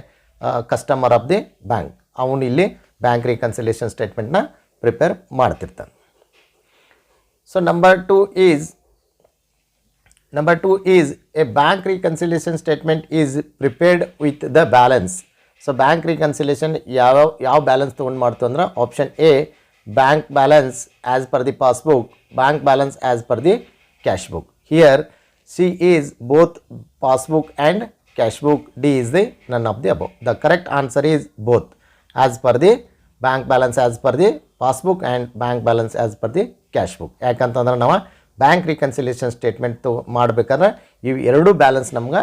customer of the bank. ಅವನು ಇಲ್ಲಿ ಬ್ಯಾಂಕ್ ರಿಕನ್ಸಿಲೇಷನ್ ಸ್ಟೇಟ್ಮೆಂಟ್ನ ಪ್ರಿಪೇರ್ ಮಾಡ್ತಿರ್ತಾನೆ. So number two is a bank reconciliation statement is prepared with the balance. So bank reconciliation ಯಾವ balance ತೊಗೊಂಡು ಮಾಡ್ತು ಅಂದ್ರೆ option A bank balance as per the passbook, bank balance as per the cash book. Here C is both passbook and cash book. D is the none of the above. The correct answer is both as per the bank balance as per the passbook and bank balance as per the cash book. ಯಾಕಂತಂದ್ರೆ ನಾವು bank reconciliation statement ಮಾಡಬೇಕಾದ್ರೆ ಇವು ಎರಡು balance ನಮ್ಗೆ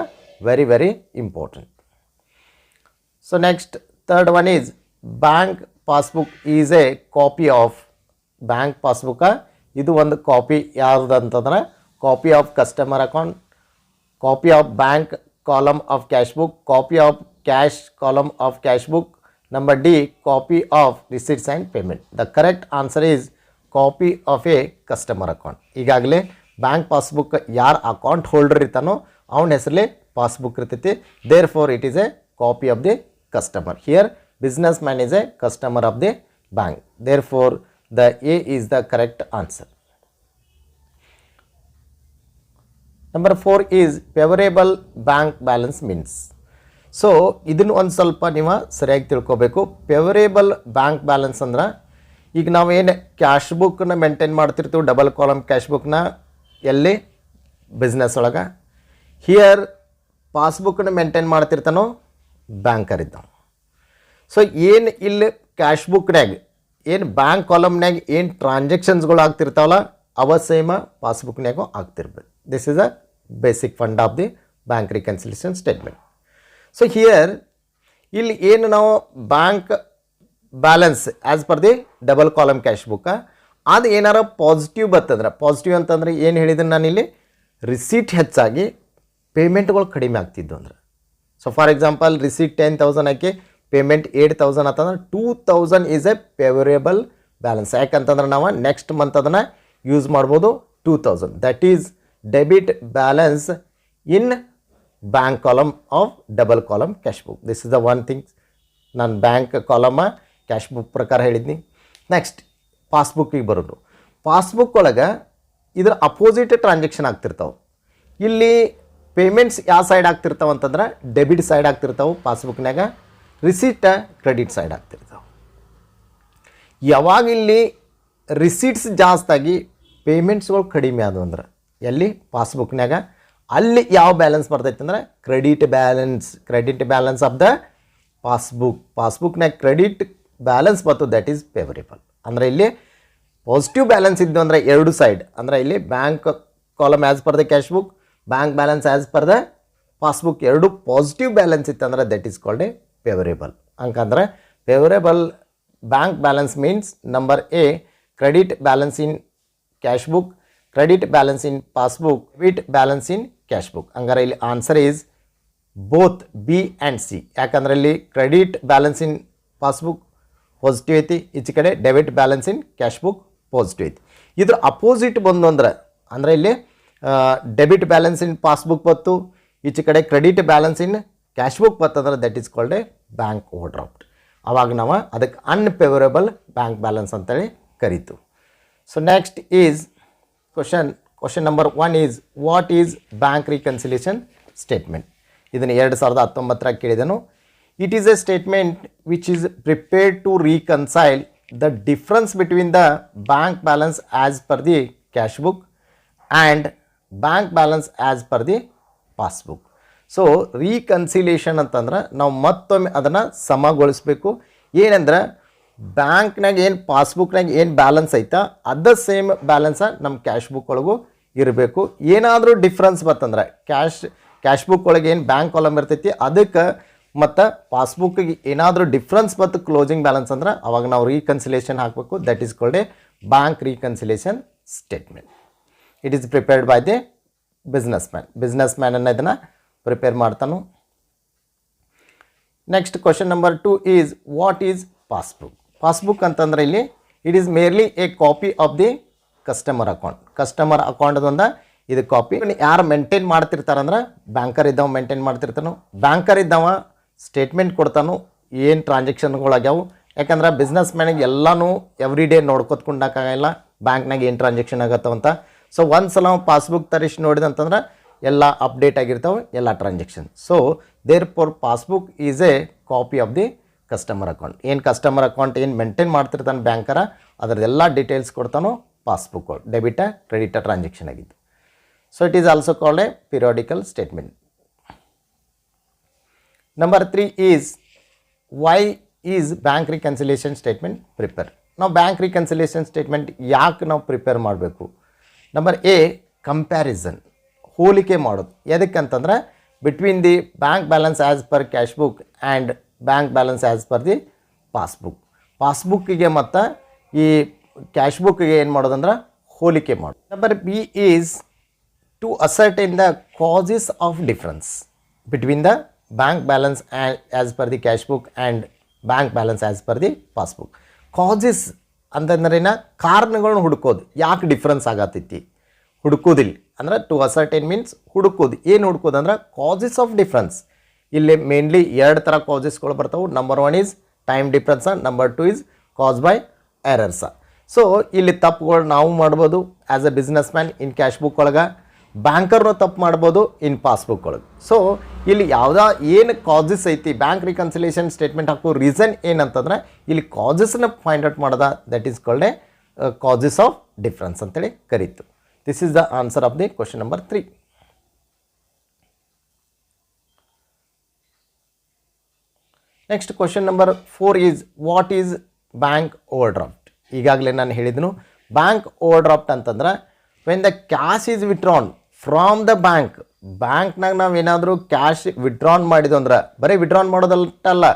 very very important. So next third one is bank passbook is a copy of bank ಪಾಸ್ಬುಕ್ಕ ಇದು ಒಂದು copy ಯಾವ್ದು ಅಂತಂದ್ರೆ copy of customer account, copy of bank column of cash book, copy of cash column of cash book. Number D copy of receipts and payment. The correct answer is copy of a customer account. ಈಗಾಗಲೇ bank passbook ಯಾರು account holder ಇರ್ತಾನೋ ಅವನ ಹೆಸರಲ್ಲಿ passbook ಇರ್ತೈತಿ. There four it is a copy of the customer. Here business man is a customer of the bank. Therefore the A is the correct answer. Number 4 is favourable bank balance means. So ಇದನ್ನು ಒಂದು ಸ್ವಲ್ಪ ನೀವು ಸರಿಯಾಗಿ ತಿಳ್ಕೊಬೇಕು. Favourable bank balance ಅಂದ್ರೆ ಈಗ ನಾವು ಏನು ಕ್ಯಾಶ್ ಬುಕ್ನ ಮೇಂಟೈನ್ ಮಾಡ್ತಿರ್ತೀವಿ, ಡಬಲ್ ಕಾಲಮ್ ಕ್ಯಾಶ್ ಬುಕ್ನ ಎಲ್ಲಿ ಬಿಸ್ನೆಸ್ ಒಳಗೆ. ಹಿಯರ್ ಪಾಸ್ಬುಕ್ನ ಮೇಂಟೈನ್ ಮಾಡ್ತಿರ್ತಾನೋ ಬ್ಯಾಂಕರ್ ಇದ್ದಾವೆ. ಸೊ ಏನು ಇಲ್ಲಿ ಕ್ಯಾಶ್ ಬುಕ್ನಾಗ ಏನು ಬ್ಯಾಂಕ್ ಕಾಲಮ್ನಾಗ ಏನು ಟ್ರಾನ್ಸಾಕ್ಷನ್ಸ್ಗಳು ಆಗ್ತಿರ್ತಾವಲ್ಲ ಅವ ಸೇಮ ಪಾಸ್ಬುಕ್ನಾಗೂ ಆಗ್ತಿರ್ಬೇಕು. This is a basic fund of the bank reconciliation statement. So here ಇಲ್ಲಿ ಏನು ನಾವು bank balance as per the double column cash ಬುಕ್ಕ ಅದು ಏನಾರ ಪಾಸಿಟಿವ್ ಬರ್ತಂದ್ರೆ, ಪಾಸಿಟಿವ್ ಅಂತಂದರೆ ಏನು ಹೇಳಿದ್ರೆ ನಾನಿಲ್ಲಿ ರಿಸೀಟ್ ಹೆಚ್ಚಾಗಿ ಪೇಮೆಂಟ್ಗಳು ಕಡಿಮೆ ಆಗ್ತಿದ್ದು ಅಂದ್ರೆ. So for example receipt 10,000 hockey payment 8,000 ಅಂತಂದ್ರೆ 2,000 ಈಸ್ ಎ ಫೇವರೇಬಲ್ ಬ್ಯಾಲೆನ್ಸ್. ಯಾಕಂತಂದ್ರೆ ನಾವು ನೆಕ್ಸ್ಟ್ ಮಂತ್ ಅದನ್ನು ಯೂಸ್ ಮಾಡ್ಬೋದು 2,000. That is debit balance in bank column of double column cash book. This is the one things ನಾನು ಬ್ಯಾಂಕ್ ಕಾಲಮ ಕ್ಯಾಶ್ ಬುಕ್ ಪ್ರಕಾರ ಹೇಳಿದ್ನಿ. Next ಪಾಸ್ಬುಕ್ಕಿಗೆ ಬರೋದು. Passbook ಒಳಗೆ ಇದ್ರ ಅಪೋಸಿಟ್ ಟ್ರಾನ್ಸಾಕ್ಷನ್ ಆಗ್ತಿರ್ತಾವೆ. ಇಲ್ಲಿ ಪೇಮೆಂಟ್ಸ್ ಯಾವ ಸೈಡ್ ಆಗ್ತಿರ್ತಾವೆ ಅಂತಂದ್ರೆ ಡೆಬಿಟ್ ಸೈಡ್ ಆಗ್ತಿರ್ತಾವೆ ಪಾಸ್ಬುಕ್ನಾಗ, ರಿಸೀಟ್ ಕ್ರೆಡಿಟ್ ಸೈಡ್ ಆಗ್ತಿರ್ತಾವೆ. ಯಾವಾಗ ಇಲ್ಲಿ ರಿಸೀಟ್ಸ್ ಜಾಸ್ತಿಯಾಗಿ ಪೇಮೆಂಟ್ಸ್ಗಳು ಕಡಿಮೆ ಆದವು ಅಂದ್ರೆ ಎಲ್ಲಿ ಪಾಸ್ಬುಕ್ನಾಗ ಅಲ್ಲಿ ಯಾವ ಬ್ಯಾಲೆನ್ಸ್ ಬರ್ತೈತೆ ಅಂದ್ರೆ ಕ್ರೆಡಿಟ್ ಬ್ಯಾಲೆನ್ಸ್ ಆಫ್ ದ ಪಾಸ್ಬುಕ್ನಾಗ ಕ್ರೆಡಿಟ್ ಬ್ಯಾಲೆನ್ಸ್ ಬಂತು, ದಟ್ ಈಸ್ ಫೇವರೇಬಲ್. ಅಂದರೆ ಇಲ್ಲಿ ಪಾಸಿಟಿವ್ ಬ್ಯಾಲೆನ್ಸ್ ಇದ್ದು ಅಂದರೆ ಎರಡು ಸೈಡ್ ಅಂದರೆ ಇಲ್ಲಿ bank column as per the cash book, bank balance as per the passbook ಎರಡು ಪಾಸಿಟಿವ್ ಬ್ಯಾಲೆನ್ಸ್ ಇತ್ತು ಅಂದರೆ that is called a favourable. ಹಂಗಂದ್ರೆ favourable bank balance means number A credit balance in cash book, credit balance in passbook, debit balance in cash book. ಹಂಗಾರೆ ಇಲ್ಲಿ answer is both B and C. ಯಾಕಂದ್ರೆ ಇಲ್ಲಿ credit balance in passbook positive ಐತಿ, ಈಚೆ ಕಡೆ debit balance in cash book positive ಐತಿ. ಇದ್ರ opposite ಬಂದು ಅಂದರೆ ಇಲ್ಲಿ ಡೆಬಿಟ್ ಬ್ಯಾಲೆನ್ಸ್ ಇನ್ ಪಾಸ್ಬುಕ್ ಬತ್ತು, ಈಚೆ ಕಡೆ credit balance in cash book ಬರ್ತಂದ್ರೆ that is called a bank overdraft. ಅವಾಗ ನಾವು ಅದಕ್ಕೆ ಅನ್ಫೇವರೇಬಲ್ ಬ್ಯಾಂಕ್ ಬ್ಯಾಲೆನ್ಸ್ ಅಂತೇಳಿ ಕರೀತು. So next is question number 1 is what is bank reconciliation statement. ಇದನ್ನು 2019 ಕೇಳಿದನು. It is a statement which is prepared to reconcile the difference between the bank balance as per the cash book and bank balance as per the passbook. So reconciliation ಅಂತಂದ್ರೆ ನಾವು ಮತ್ತೊಮ್ಮೆ ಅದನ್ನು ಸಮಗೊಳಿಸ್ಬೇಕು. ಏನಂದ್ರೆ ಬ್ಯಾಂಕ್ನಾಗ ಏನು ಪಾಸ್ಬುಕ್ನಾಗ ಏನು ಬ್ಯಾಲೆನ್ಸ್ ಐತಾ ಅದ ಸೇಮ್ ಬ್ಯಾಲೆನ್ಸ ನಮ್ಮ ಕ್ಯಾಶ್ ಬುಕ್ ಒಳಗೂ ಇರಬೇಕು. ಏನಾದರೂ ಡಿಫ್ರೆನ್ಸ್ ಬರ್ತಂದ್ರೆ ಕ್ಯಾಶ್ ಬುಕ್ ಒಳಗೆ ಏನು ಬ್ಯಾಂಕ್ ಕಾಲಮ್ ಇರ್ತೈತಿ ಅದಕ್ಕೆ ಮತ್ತು ಪಾಸ್ಬುಕ್ಗೆ ಏನಾದರೂ ಡಿಫ್ರೆನ್ಸ್ ಮತ್ತು ಕ್ಲೋಸಿಂಗ್ ಬ್ಯಾಲೆನ್ಸ್ ಅಂದ್ರೆ ಅವಾಗ ನಾವು ರೀಕನ್ಸಿಲಿಯೇಷನ್ ಹಾಕಬೇಕು. That is called a bank reconciliation statement. It is prepared by the business man ಅನ್ನ ಇದನ್ನು ಪ್ರಿಪೇರ್ ಮಾಡ್ತಾನು. Next question number 2 is what is passbook ಅಂತಂದ್ರೆ ಇಲ್ಲಿ it is merely a copy of the customer account ಇದು copy. ಯಾರು maintain ಮಾಡ್ತಿರ್ತಾರಂದ್ರೆ banker ಇದ್ದವ maintain ಮಾಡ್ತಿರ್ತಾನು. ಬ್ಯಾಂಕರ್ ಇದ್ದವ ಸ್ಟೇಟ್ಮೆಂಟ್ ಕೊಡ್ತಾನು ಏನು ಟ್ರಾನ್ಸಾಕ್ಷನ್ಗಳಾಗ್ಯಾವು. ಯಾಕಂದ್ರೆ ಬಿಸ್ನೆಸ್ ಮ್ಯಾನಿಗೆ ಎಲ್ಲನೂ ಎವ್ರಿ ಡೇ ನೋಡ್ಕೊತ್ಕೊಂಡಕ್ಕಾಗಲ್ಲ ಬ್ಯಾಂಕ್ನಾಗ ಏನು ಟ್ರಾನ್ಸಾಕ್ಷನ್ ಆಗತ್ತವಂತ. ಸೊ ಒಂದು ಸಲ ಪಾಸ್ಬುಕ್ ತರಿಸಿ ನೋಡಿದಂತಂದ್ರೆ ಎಲ್ಲ ಅಪ್ಡೇಟ್ ಆಗಿರ್ತಾವೆ ಎಲ್ಲ transaction. So therefore passbook is a copy of the customer account. ಏನು ಕಸ್ಟಮರ್ ಅಕೌಂಟ್ ಏನು ಮೇಂಟೈನ್ ಮಾಡ್ತಿರ್ತಾನೆ ಬ್ಯಾಂಕರ ಅದರದ್ದೆಲ್ಲ ಡೀಟೇಲ್ಸ್ ಕೊಡ್ತಾನೋ ಪಾಸ್ಬುಕ್ ಡೆಬಿಟ ಕ್ರೆಡಿಟ ಟ್ರಾನ್ಸಾಕ್ಷನ್ ಆಗಿದ್ದು. So it is also called a periodical statement. Number 3 is why is bank reconciliation statement prepare. ನಾವು ಬ್ಯಾಂಕ್ ರಿಕನ್ಸಿಲಿಯೇಷನ್ ಸ್ಟೇಟ್ಮೆಂಟ್ ಯಾಕೆ ನಾವು ಪ್ರಿಪೇರ್ ಮಾಡಬೇಕು? ನಂಬರ್ ಎ ಕಂಪ್ಯಾರಿಸನ್, ಹೋಲಿಕೆ ಮಾಡೋದು. ಎದಕ್ಕಂತಂದ್ರೆ between the bank balance as per cash book and bank balance as per the ಪಾಸ್ಬುಕ್ಕಿಗೆ ಮತ್ತು ಈ ಕ್ಯಾಶ್ ಬುಕ್ಕಿಗೆ ಏನು ಮಾಡೋದಂದ್ರೆ ಹೋಲಿಕೆ ಮಾಡೋದು. Number B is to ascertain the causes of difference between the bank balance as per the cash book and bank balance as per the passbook. Causes ಅಂತಂದ್ರೇನ ಕಾರಣಗಳನ್ನ ಹುಡುಕೋದು, ಯಾಕೆ ಡಿಫ್ರೆನ್ಸ್ ಆಗತ್ತೈತಿ ಹುಡುಕೋದಿಲ್ಲ ಅಂದ್ರೆ ಟು ಅಸರ್ಟೈನ್ ಮೀನ್ಸ್ ಹುಡುಕೋದು. ಏನು ಹುಡುಕೋದು ಅಂದ್ರೆ ಕಾಸಸ್ ಆಫ್ ಡಿಫ್ರೆನ್ಸ್. ಇಲ್ಲಿ mainly 2 ಥರ ಕಾಸಸ್ಗಳು ಬರ್ತಾವೆ. Number 1 is time difference, number 2 is cause by errors. So ಇಲ್ಲಿ ತಪ್ಪುಗಳು ನಾವು ಮಾಡ್ಬೋದು as a business man in cash book ಒಳಗೆ, ಬ್ಯಾಂಕರ್ನು ತಪ್ಪು ಮಾಡ್ಬೋದು ಇನ್ ಪಾಸ್ಬುಕ್ ಒಳಗೆ. ಸೊ ಇಲ್ಲಿ ಯಾವುದೋ ಏನು ಕಾಸಸ್ ಐತಿ ಬ್ಯಾಂಕ್ ರಿಕನ್ಸಿಲೇಷನ್ ಸ್ಟೇಟ್ಮೆಂಟ್ ಹಾಕೋ ರೀಸನ್ ಏನಂತಂದ್ರೆ ಇಲ್ಲಿ ಕಾಸಸ್ನ ಫೈಂಡ್ ಔಟ್ ಮಾಡೋದ, that is called a causes of difference ಅಂತೇಳಿ ಕರೀತು. This is the answer of the question number 3. Next question number 4 is what is bank overdraft. ಈಗಾಗಲೇ ನಾನು ಹೇಳಿದನು ಬ್ಯಾಂಕ್ ಓವರ್ ಡ್ರಾಫ್ಟ್ ಅಂತಂದ್ರೆ when the cash is withdrawn from the ಬ್ಯಾಂಕ್ನಾಗ ನಾವು ಏನಾದರೂ cash withdrawn ಮಾಡಿದ್ವು ಅಂದ್ರೆ ಬರೀ ವಿಡ್ರಾನ್ ಮಾಡೋದಲ್ಲ,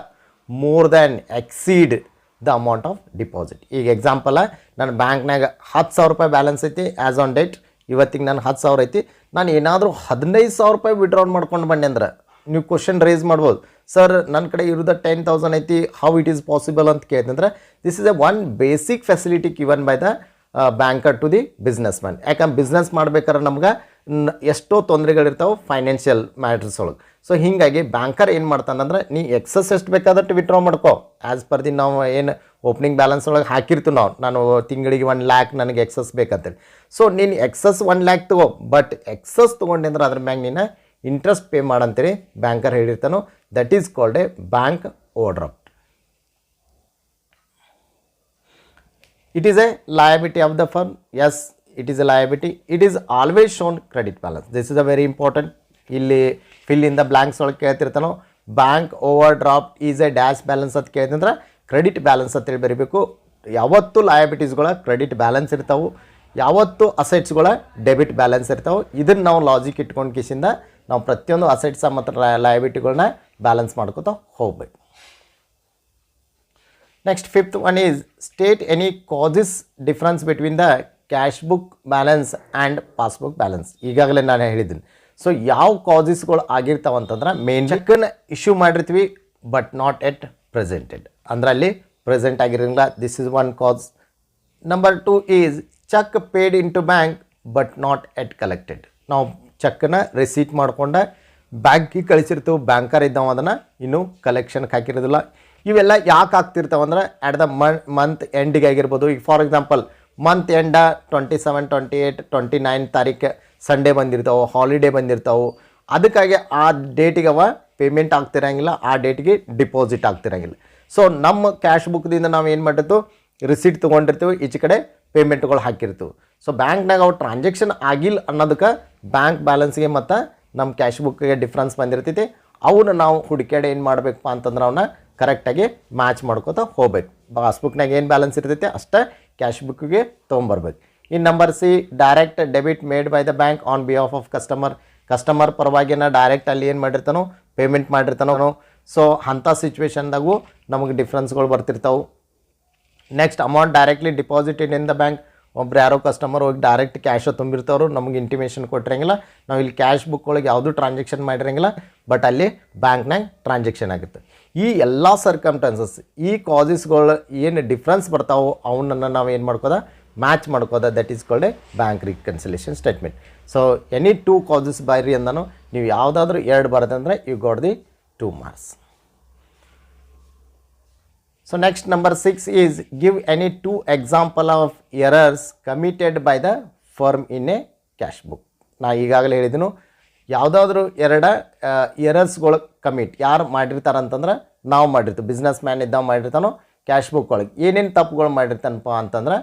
more than exceed the amount of deposit. ಈಗ ಎಕ್ಸಾಂಪಲ್ ನನ್ನ ಬ್ಯಾಂಕ್ನಾಗ 10,000 ರೂಪಾಯಿ ಬ್ಯಾಲೆನ್ಸ್ ಐತಿ ಆ್ಯಸ್ ಆನ್ ಡೇಟ್, ಇವತ್ತಿಗೆ ನಾನು 10,000 ಐತಿ, ನಾನು ಏನಾದರೂ 15,000 ರೂಪಾಯಿ ವಿಡ್ರಾನ್ ಮಾಡ್ಕೊಂಡು ಬಂದೆ ಅಂದ್ರೆ ನೀವು ಕ್ವಶನ್ ರೇಸ್ ಮಾಡ್ಬೋದು, ಸರ್ ನನ್ನ ಕಡೆ ಇರೋದು 10,000 ಐತಿ, ಹೌ ಇಟ್ ಈಸ್ ಪಾಸಿಬಲ್ ಅಂತ ಕೇಳಿದ್ರೆ this is a one basic facility given by the banker to the business man. ಯಾಕಂದ್ರೆ ಬಿಸ್ನೆಸ್ ಮಾಡ್ಬೇಕಾದ್ರೆ ನಮ್ಗೆ ಎಷ್ಟೋ ತೊಂದರೆಗಳಿರ್ತಾವೆ ಫೈನಾನ್ಷಿಯಲ್ ಮ್ಯಾಟ್ರಸ್ ಒಳಗೆ. ಸೊ ಹೀಗಾಗಿ ಬ್ಯಾಂಕರ್ ಏನು ಮಾಡ್ತಾನಂದ್ರೆ ನೀ ಎಕ್ಸಸ್ ಎಷ್ಟು ಬೇಕಾದಟ್ಟು ವಿಡ್ರಾ ಮಾಡ್ಕೋ ಆ್ಯಸ್ ಪರ್ ದಿ ನಾವು ಏನು ಓಪನಿಂಗ್ ಬ್ಯಾಲೆನ್ಸ್ ಒಳಗೆ ಹಾಕಿರ್ತೀವಿ ನಾನು ತಿಂಗಳಿಗೆ 1 lakh ನನಗೆ ಎಕ್ಸಸ್ ಬೇಕಂತೇಳಿ. ಸೊ ನೀನು ಎಕ್ಸಸ್ 1 lakh ತಗೋ, ಬಟ್ ಎಕ್ಸಸ್ ತೊಗೊಂಡೆ ಅಂದ್ರೆ ಅದ್ರ ಮ್ಯಾಗ ನೀನು ಇಂಟ್ರೆಸ್ಟ್ ಪೇ ಮಾಡಂತೇಳಿ ಬ್ಯಾಂಕರ್ ಹೇಳಿರ್ತಾನೋ, that is called a bank overdraft. It is a liability of the firm. Yes, it is a liability. It is always shown credit balance. This is a very important. ಇಲ್ಲಿ fill in the blanks ಒಳಗೆ ಕೇಳ್ತಿರ್ತಾನೋ bank overdraft is a dash balance ಅಂತ ಕೇಳಿದ್ರೆ credit balance ಅಂತೇಳಿ ಬರೀಬೇಕು. ಯಾವತ್ತು ಲಯಬಿಲಿಟೀಸ್ಗಳ credit balance ಇರ್ತಾವೆ, ಯಾವತ್ತು ಅಸೆಟ್ಸ್ಗಳ ಡೆಬಿಟ್ ಬ್ಯಾಲೆನ್ಸ್ ಇರ್ತಾವೆ. ಇದನ್ನು ನಾವು ಲಾಜಿಕ್ ಇಟ್ಕೊಂಡು ಕಿಸಿಂದ ನಾವು ಪ್ರತಿಯೊಂದು ಅಸೆಟ್ಸ್ ಮತ್ತು ಲಯಬಿಲಿಟಿಗಳನ್ನ ಬ್ಯಾಲೆನ್ಸ್ ಮಾಡ್ಕೋತಾ ಹೋಗ್ಬೇಕು. Next, 5th one is state any causes difference between the cash book balance and passbook balance. ಈಗಾಗಲೇ ನಾನು ಹೇಳಿದ್ದೀನಿ. ಸೊ ಯಾವ ಕಾಸಸ್ಗಳು ಆಗಿರ್ತಾವಂತಂದ್ರೆ ಮೇನ್ ಚೆಕ್ಕನ್ನು ಇಶ್ಯೂ ಮಾಡಿರ್ತೀವಿ ಬಟ್ ನಾಟ್ ಎಟ್ ಪ್ರೆಸೆಂಟೆಡ್, ಅಂದ್ರೆ ಅಲ್ಲಿ ಪ್ರೆಸೆಂಟ್ ಆಗಿರೋಂಗಿಲ್ಲ. This is one cause. Number 2 is cheque paid into bank but not yet collected. ನಾವು ಚೆಕ್ಕನ್ನು ರಿಸೀಟ್ ಮಾಡ್ಕೊಂಡು ಬ್ಯಾಂಕಿಗೆ ಕಳಿಸಿರ್ತೀವಿ, ಬ್ಯಾಂಕರ್ ಇದ್ದಾವ ಅದನ್ನು ಇನ್ನೂ ಕಲೆಕ್ಷನ್ಗೆ ಹಾಕಿರೋದಿಲ್ಲ. ಇವೆಲ್ಲ ಯಾಕೆ ಆಗ್ತಿರ್ತಾವಂದ್ರೆ ಅಟ್ ದ ಮಂತ್ ಎಂಡಿಗೆ ಆಗಿರ್ಬೋದು. ಈಗ ಫಾರ್ ಎಕ್ಸಾಂಪಲ್ ಮಂತ್ ಎಂಡ 27, 28, 29 ತಾರೀಕು ಸಂಡೇ ಬಂದಿರ್ತಾವೆ, ಹಾಲಿಡೇ ಬಂದಿರ್ತಾವೆ. ಅದಕ್ಕಾಗಿ ಆ ಡೇಟಿಗೆ ಪೇಮೆಂಟ್ ಆಗ್ತಿರಂಗಿಲ್ಲ, ಆ ಡೇಟಿಗೆ ಡಿಪಾಸಿಟ್ ಆಗ್ತಿರಂಗಿಲ್ಲ. ಸೊ ನಮ್ಮ ಕ್ಯಾಶ್ ಬುಕ್ದಿಂದ ನಾವು ಏನು ಮಾಡಿರ್ತೀವಿ, ರಿಸೀಟ್ ತೊಗೊಂಡಿರ್ತೀವಿ, ಈಚೆ ಕಡೆ ಪೇಮೆಂಟ್ಗಳು ಹಾಕಿರ್ತೀವಿ. ಸೊ ಬ್ಯಾಂಕ್ನಾಗ ಅವು ಟ್ರಾನ್ಸಾಕ್ಷನ್ ಆಗಿಲ್ಲ ಅನ್ನೋದಕ್ಕೆ ಬ್ಯಾಂಕ್ ಬ್ಯಾಲೆನ್ಸ್ಗೆ ಮತ್ತು ನಮ್ಮ ಕ್ಯಾಶ್ ಬುಕ್ಗೆ ಡಿಫ್ರೆನ್ಸ್ ಬಂದಿರ್ತೈತಿ. ಅವನ್ನ ನಾವು ಹುಡುಕಾಡಿ ಏನು ಮಾಡಬೇಕಪ್ಪ ಅಂತಂದ್ರೆ ಅವನ್ನ ಕರೆಕ್ಟಾಗಿ ಮ್ಯಾಚ್ ಮಾಡ್ಕೋತಾ ಹೋಗ್ಬೇಕು. ಪಾಸ್ಬುಕ್ನಾಗ ಏನು ಬ್ಯಾಲೆನ್ಸ್ ಇರ್ತೈತೆ ಅಷ್ಟೇ ಕ್ಯಾಶ್ ಬುಕ್ಕಿಗೆ ತೊಗೊಂಬರ್ಬೇಕು. ಇನ್ನು number C direct debit made by the bank on behalf of customer ಪರವಾಗಿನ ಡೈರೆಕ್ಟ್ ಅಲ್ಲಿ ಏನು ಮಾಡಿರ್ತಾನೋ ಪೇಮೆಂಟ್ ಮಾಡಿರ್ತಾನೋ. ಸೊ ಅಂಥ ಸಿಚುವೇಶನ್ದಾಗೂ ನಮಗೆ ಡಿಫ್ರೆನ್ಸ್ಗಳು ಬರ್ತಿರ್ತಾವೆ. Next amount directly deposited in the bank. ಒಬ್ರು ಯಾರೋ ಕಸ್ಟಮರ್ ಹೋಗಿ ಡೈರೆಕ್ಟ್ ಕ್ಯಾಶ ತುಂಬಿರ್ತಾವ್ರು, ನಮಗೆ ಇಂಟಿಮೇಷನ್ ಕೊಟ್ಟಿರಂಗಿಲ್ಲ. ನಾವು ಇಲ್ಲಿ ಕ್ಯಾಶ್ ಬುಕ್ ಒಳಗೆ ಯಾವುದೂ ಟ್ರಾನ್ಸಾಕ್ಷನ್ ಮಾಡಿರಂಗಿಲ್ಲ, ಬಟ್ ಅಲ್ಲಿ ಬ್ಯಾಂಕ್ನಾಗ ಟ್ರಾನ್ಸಾಕ್ಷನ್ ಆಗುತ್ತೆ. ಈ ಎಲ್ಲ ಸರ್ಕಮ್ಟೆನ್ಸಸ್, ಈ ಕಾಸಸ್ಗಳು ಏನು ಡಿಫ್ರೆನ್ಸ್ ಬರ್ತಾವೋ ಅವನನ್ನು ನಾವು ಏನು ಮಾಡ್ಕೋದ ಮ್ಯಾಚ್ ಮಾಡ್ಕೋದ, that is called a bank reconciliation statement. So any 2 causes ಬೈರಿ ಅಂದನು, ನೀವು ಯಾವುದಾದ್ರೂ 2 ಬರೋದಂದ್ರೆ you got the 2 marks. So next number 6 is give any 2 example of errors committed by the firm in a cash book. ನಾ ಈಗಾಗಲೇ ಹೇಳಿದನು ಯಾವುದಾದ್ರೂ 2 ಎರರ್ಸ್ಗಳು commit ಯಾರು ಮಾಡಿರ್ತಾರಂತಂದ್ರೆ ನಾವು ಮಾಡಿರ್ತೀವಿ, ಬಿಸ್ನೆಸ್ ಮ್ಯಾನ್ ಇದ್ದಾವ ಮಾಡಿರ್ತಾನೋ ಕ್ಯಾಶ್ ಬುಕ್ ಒಳಗೆ ಏನೇನು ತಪ್ಪುಗಳು ಮಾಡಿರ್ತಾನಪ್ಪ ಅಂತಂದ್ರೆ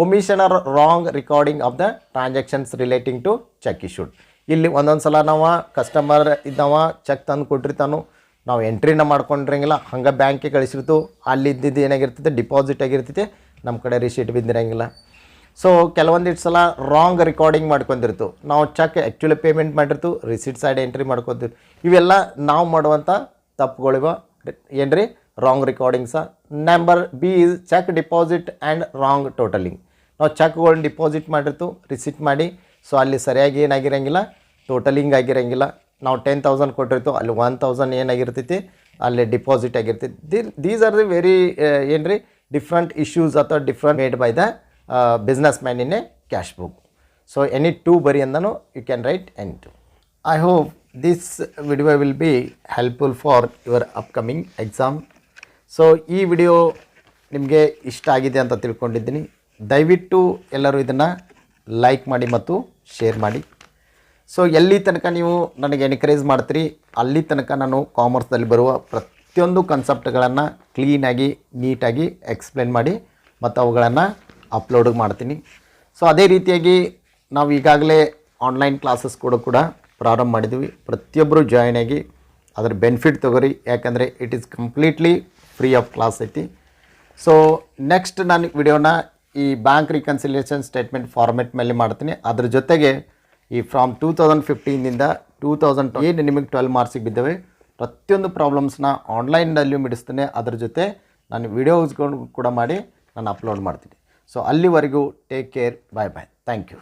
omission or wrong recording of the transactions relating to cheque issued. ಇಲ್ಲಿ ಒಂದೊಂದು ಸಲ ನಾವು ಕಸ್ಟಮರ್ ಇದ್ದಾವ ಚೆಕ್ ತಂದು ಕೊಟ್ಟಿರ್ತಾನು, ನಾವು ಎಂಟ್ರಿನ ಮಾಡ್ಕೊಂಡಿರಂಗಿಲ್ಲ, ಹಂಗೆ ಬ್ಯಾಂಕಿಗೆ ಕಳಿಸಿರ್ತು, ಅಲ್ಲಿ ಇದ್ದಿದ್ದು ಏನಾಗಿರ್ತೈತೆ ಡಿಪಾಸಿಟ್ ಆಗಿರ್ತೈತೆ, ನಮ್ಮ ಕಡೆ ರಿಸೀಟ್ ಬಿದ್ದಿರಂಗಿಲ್ಲ. ಸೊ ಕೆಲವೊಂದಿಷ್ಟು ಸಲ ರಾಂಗ್ ರೆಕಾರ್ಡಿಂಗ್ ಮಾಡ್ಕೊಂಡಿರ್ತು, ನಾವು ಚೆಕ್ ಆ್ಯಕ್ಚುಲಿ ಪೇಮೆಂಟ್ ಮಾಡಿರ್ತು, ರಿಸೀಟ್ ಸೈಡ್ ಎಂಟ್ರಿ ಮಾಡ್ಕೊತೀವಿ. ಇವೆಲ್ಲ ನಾವು ಮಾಡುವಂಥ ತಪ್ಪುಗಳಿವ ಏನ್ರಿ wrong recordings number B is cheque deposit and wrong totalling. ನಾವು ಚೆಕ್ಗಳನ್ನ ಡಿಪಾಸಿಟ್ ಮಾಡಿರ್ತು ರಿಸಿಟ್ ಮಾಡಿ, ಸೊ ಅಲ್ಲಿ ಸರಿಯಾಗಿ ಏನಾಗಿರಂಗಿಲ್ಲ, ಟೋಟಲಿಂಗ್ ಆಗಿರಂಗಿಲ್ಲ. ನಾವು 10,000 ಕೊಟ್ಟಿರ್ತು, ಅಲ್ಲಿ 1,000 ಏನಾಗಿರ್ತೈತಿ, ಅಲ್ಲಿ ಡಿಪಾಸಿಟ್ ಆಗಿರ್ತೈತಿ. ದೀಸ್ ಆರ್ ದಿ ವೆರಿ ಏನು ರೀ ಡಿಫ್ರೆಂಟ್ ಇಶ್ಯೂಸ್ ಅಥವಾ different made by the business man in a cash book. So any two ಬರಿ ಅಂದನು you can write any two. I hope this video will be helpful for your upcoming exam. So ಈ video ನಿಮಗೆ ಇಷ್ಟ ಆಗಿದೆ ಅಂತ ತಿಳ್ಕೊಂಡಿದ್ದೀನಿ. ದಯವಿಟ್ಟು ಎಲ್ಲರೂ ಇದನ್ನು ಲೈಕ್ ಮಾಡಿ ಮತ್ತು ಶೇರ್ ಮಾಡಿ. ಸೊ ಎಲ್ಲಿ ತನಕ ನೀವು ನನಗೆ ಎನ್ಕರೇಜ್ ಮಾಡ್ತೀರಿ ಅಲ್ಲಿ ತನಕ ನಾನು ಕಾಮರ್ಸ್ದಲ್ಲಿ ಬರುವ ಪ್ರತಿಯೊಂದು ಕಾನ್ಸೆಪ್ಟ್ಗಳನ್ನು ಕ್ಲೀನಾಗಿ ನೀಟಾಗಿ ಎಕ್ಸ್ಪ್ಲೇನ್ ಮಾಡಿ ಮತ್ತು ಅವುಗಳನ್ನು ಅಪ್ಲೋಡ್ ಮಾಡ್ತೀನಿ. ಸೊ ಅದೇ ರೀತಿಯಾಗಿ ನಾವು ಈಗಾಗಲೇ ಆನ್ಲೈನ್ ಕ್ಲಾಸಸ್ ಕೂಡ ಪ್ರಾರಂಭ ಮಾಡಿದ್ವಿ. ಪ್ರತಿಯೊಬ್ಬರು ಜಾಯ್ನ್ ಆಗಿ ಅದರ ಬೆನಿಫಿಟ್ ತೊಗೊರಿ, ಯಾಕಂದರೆ it is completely free of class ಐತಿ. ಸೊ ನೆಕ್ಸ್ಟ್ ನಾನು ವಿಡಿಯೋನ ಈ ಬ್ಯಾಂಕ್ ರಿಕನ್ಸಿಲಿಯೇಷನ್ ಸ್ಟೇಟ್ಮೆಂಟ್ ಫಾರ್ಮೆಟ್ ಮೇಲೆ ಮಾಡ್ತೀನಿ. ಅದ್ರ ಜೊತೆಗೆ ಈ ಫ್ರಾಮ್ 2015 2020 ಏನು ನಿಮಗೆ 12 ಮಾರ್ಕ್ಸಿಗೆ ಬಿದ್ದವೆ ಪ್ರತಿಯೊಂದು ಪ್ರಾಬ್ಲಮ್ಸ್ನ ಆನ್ಲೈನ್ನಲ್ಲಿ ಬಿಡಿಸ್ತೇನೆ. ಅದ್ರ ಜೊತೆ ನಾನು ವಿಡಿಯೋಸ್ಗಳು ಕೂಡ ಮಾಡಿ ನಾನು ಅಪ್ಲೋಡ್ ಮಾಡ್ತೀನಿ. ಸೊ ಅಲ್ಲಿವರೆಗೂ take care, bye bye, thank you.